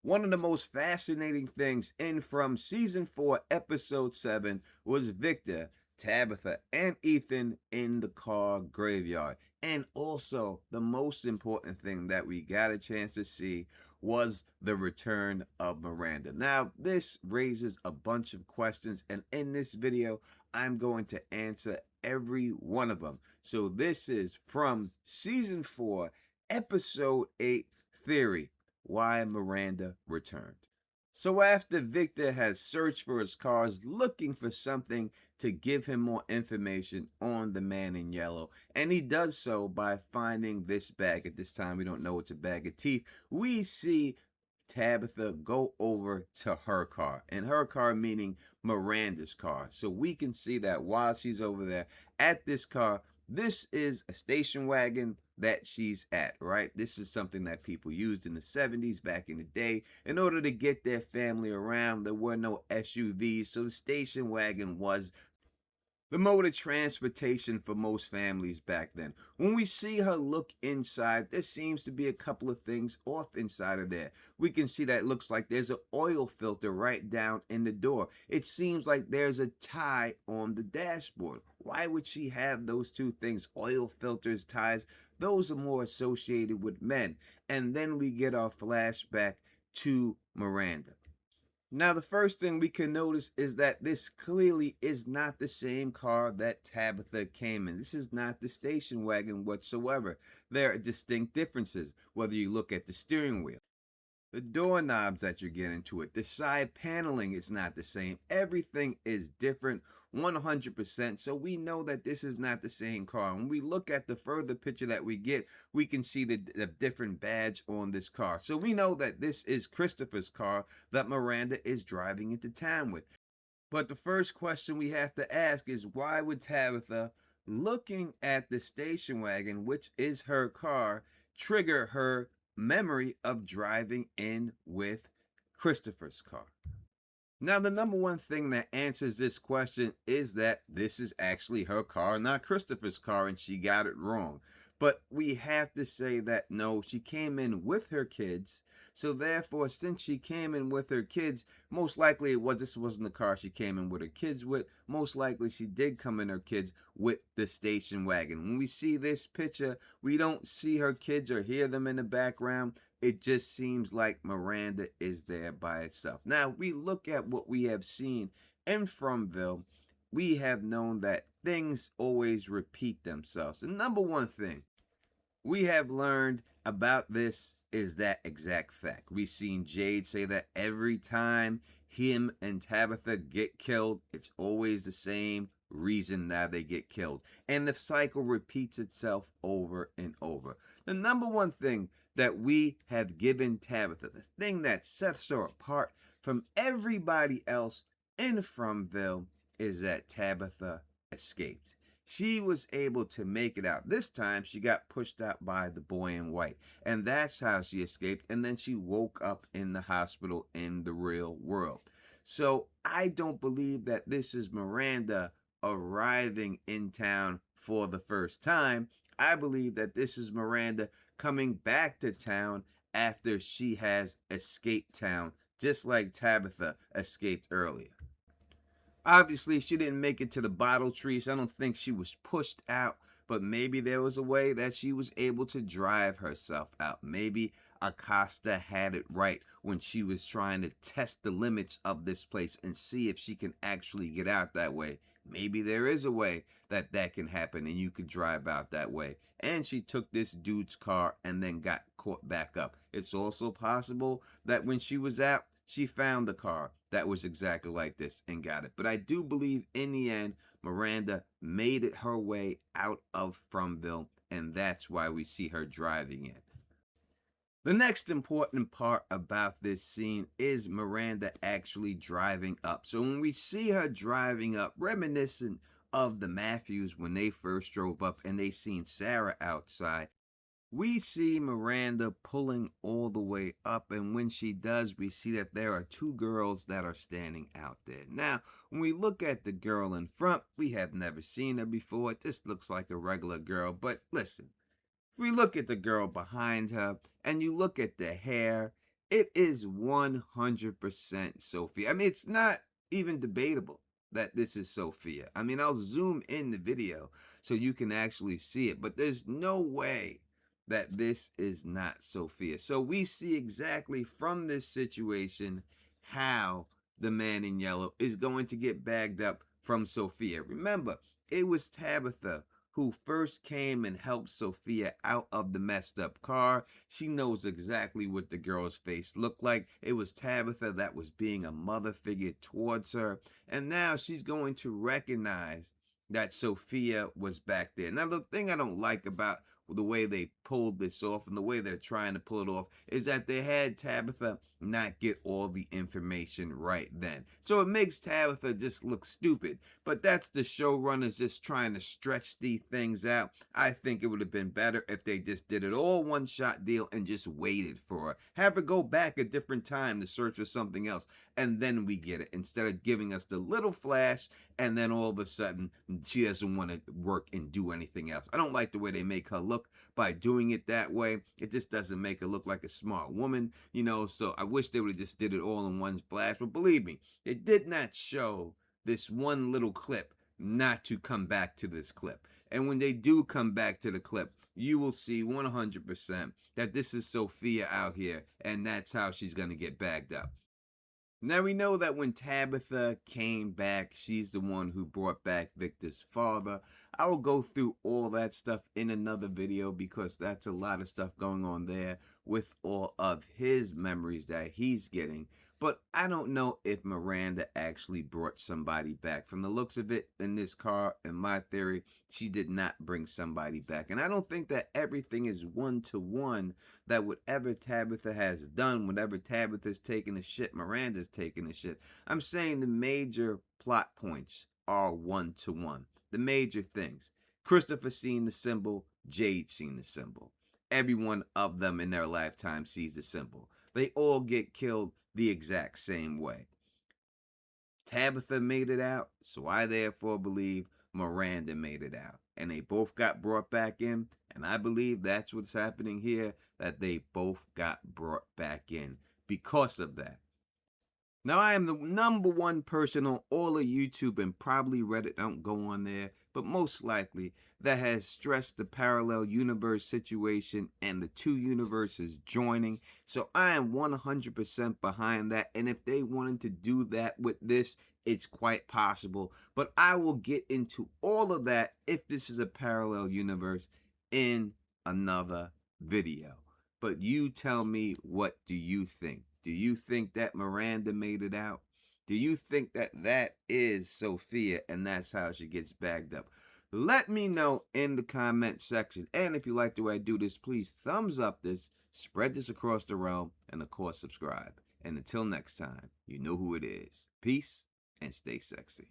One of the most fascinating things in from season 4, episode 7 was Victor, Tabitha, and Ethan in the car graveyard. And also, the most important thing that we got a chance to see was the return of Miranda. Now, this raises a bunch of questions, and in this video, I'm going to answer every one of them. So, this is from season 4, episode 8 Theory: Why Miranda Returned. So after Victor has searched for his cars looking for something to give him more information on the man in yellow, and he does so by finding this bag. At this time, we don't know it's a bag of teeth. We see Tabitha go over to her car, and her car meaning Miranda's car. So we can see that while she's over there at this car, this is a station wagon that she's at, right? This is something that people used in the 70s back in the day in order to get their family around. There were no SUVs, so the station wagon was the mode of transportation for most families back then. When we see her look inside, there seems to be a couple of things off inside of there. We can see that it looks like there's an oil filter right down in the door. It seems like there's a tie on the dashboard. Why would she have those two things? Oil filters, ties, those are more associated with men. And then we get our flashback to Miranda. Now, the first thing we can notice is that this clearly is not the same car that Tabitha came in. This is not the station wagon whatsoever. There are distinct differences, whether you look at the steering wheel, the doorknobs that you're getting to it, the side paneling is not the same. Everything is different 100%. So we know that this is not the same car. When we look at the further picture that we get, we can see the different badge on this car. So we know that this is Christopher's car that Miranda is driving into town with. But the first question we have to ask is, why would Tabitha, looking at the station wagon, which is her car, trigger her memory of driving in with Christopher's car? Now, the number one thing that answers this question is that this is actually her car, not Christopher's car, and she got it wrong. But we have to say that no, she came in with her kids. So therefore, since she came in with her kids, most likely this wasn't the car she came in with her kids with. Most likely she did come in her kids with the station wagon. When we see this picture, we don't see her kids or hear them in the background. It just seems like Miranda is there by itself. Now, we look at what we have seen in Fromville. We have known that things always repeat themselves. The number one thing we have learned about this is that exact fact. We've seen Jade say that every time him and Tabitha get killed, it's always the same reason that they get killed. And the cycle repeats itself over and over. The number one thing that we have given Tabitha, the thing that sets her apart from everybody else in Fromville, is that Tabitha escaped. She was able to make it out. This time she got pushed out by the boy in white, and that's how she escaped. And then she woke up in the hospital in the real world. So I don't believe that this is Miranda arriving in town for the first time. I believe that this is Miranda coming back to town after she has escaped town, just like Tabitha escaped earlier. Obviously, she didn't make it to the bottle tree, so I don't think she was pushed out, but maybe there was a way that she was able to drive herself out. Maybe Acosta had it right when she was trying to test the limits of this place and see if she can actually get out that way. Maybe there is a way that can happen and you could drive out that way. And she took this dude's car and then got caught back up. It's also possible that when she was out, she found the car that was exactly like this and got it. But I do believe in the end, Miranda made it her way out of Fromville, and that's why we see her driving in. The next important part about this scene is Miranda actually driving up. So when we see her driving up, reminiscent of the Matthews when they first drove up and they seen Sarah outside, we see Miranda pulling all the way up, and when she does, we see that there are two girls that are standing out there. Now, when we look at the girl in front, we have never seen her before. This looks like a regular girl, but listen, if we look at the girl behind her, and you look at the hair, It is 100% Sophia. I mean, it's not even debatable that this is Sophia. I mean, I'll zoom in the video so you can actually see it, but there's no way that this is not Sophia. So we see exactly from this situation how the man in yellow is going to get bagged up from Sophia. Remember, it was Tabitha who first came and helped Sophia out of the messed up car. She knows exactly what the girl's face looked like. It was Tabitha that was being a mother figure towards her. And now she's going to recognize that Sophia was back there. Now, the thing I don't like about the way they pulled this off and the way they're trying to pull it off is that they had Tabitha not get all the information right then. So it makes Tabitha just look stupid. But that's the showrunners just trying to stretch these things out. I think it would have been better if they just did it all one shot deal and just waited for her. Have her go back a different time to search for something else. And then we get it. Instead of giving us the little flash and then all of a sudden she doesn't want to work and do anything else. I don't like the way they make her look by doing it that way. It just doesn't make her look like a smart woman, so I wish they would have just did it all in one splash. But believe me, they did not show this one little clip not to come back to this clip. And when they do come back to the clip, you will see 100% that this is Sophia out here, and that's how she's going to get bagged up. Now we know that when Tabitha came back, she's the one who brought back Victor's father. I will go through all that stuff in another video because that's a lot of stuff going on there with all of his memories that he's getting. But I don't know if Miranda actually brought somebody back. From the looks of it in this car, in my theory, she did not bring somebody back. And I don't think that everything is one-to-one, that whatever Tabitha has done, whatever Tabitha's taking a shit, Miranda's taking a shit. I'm saying the major plot points are one-to-one. The major things. Christopher seen the symbol, Jade seen the symbol. Every one of them in their lifetime sees the symbol. They all get killed the exact same way. Tabitha made it out, so I therefore believe Miranda made it out. And they both got brought back in, and I believe that's what's happening here, that they both got brought back in because of that. Now, I am the #1 person on all of YouTube and probably Reddit, don't go on there, but most likely, that has stressed the parallel universe situation and the two universes joining. So I am 100% behind that. And if they wanted to do that with this, it's quite possible. But I will get into all of that if this is a parallel universe in another video. But you tell me, what do you think? Do you think that Miranda made it out? Do you think that that is Sophia and that's how she gets bagged up? Let me know in the comment section. And if you like the way I do this, please thumbs up this, spread this across the realm, and of course subscribe. And until next time, you know who it is. Peace and stay sexy.